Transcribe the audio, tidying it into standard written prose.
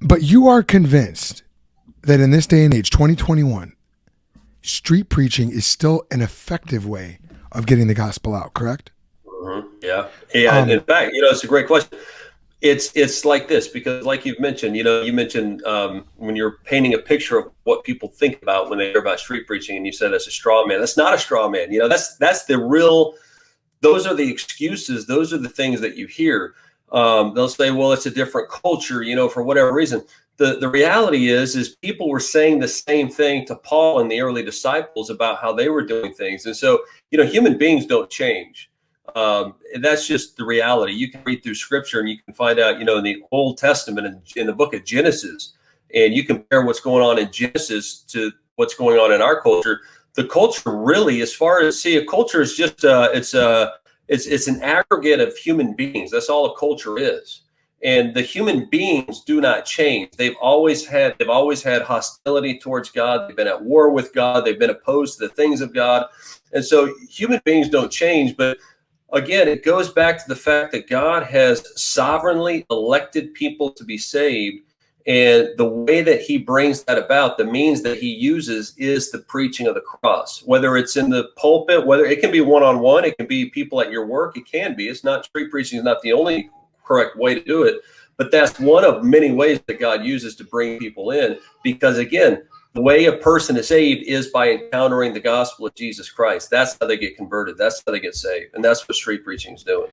But you are convinced that in this day and age, 2021, street preaching is still an effective way of getting the gospel out, correct? Yeah. Yeah. And in fact, it's a great question. It's like this, because like you've mentioned, you mentioned when you're painting a picture of what people think about when they hear about street preaching, and you said that's a straw man. That's not a straw man. That's the real, those are the excuses. Those are the things that you hear. They'll say, well, it's a different culture, for whatever reason. The reality is people were saying the same thing to Paul and the early disciples about how they were doing things. And so, human beings don't change. And that's just the reality. You can read through scripture and you can find out, in the Old Testament and in the book of Genesis, and you compare what's going on in Genesis to what's going on in our culture. The culture really, as far as, a culture is just, it's an aggregate of human beings. That's all a culture is. And the human beings do not change. They've always had hostility towards God. They've been at war with God. They've been opposed to the things of God. And so human beings don't change. But again, it goes back to the fact that God has sovereignly elected people to be saved. And the way that he brings that about, the means that he uses, is the preaching of the cross, whether it's in the pulpit, whether it can be one-on-one, it can be people at your work. It can be. It's not, street preaching is not the only correct way to do it, but that's one of many ways that God uses to bring people in. Because again, the way a person is saved is by encountering the gospel of Jesus Christ. That's how they get converted. That's how they get saved. And that's what street preaching is doing.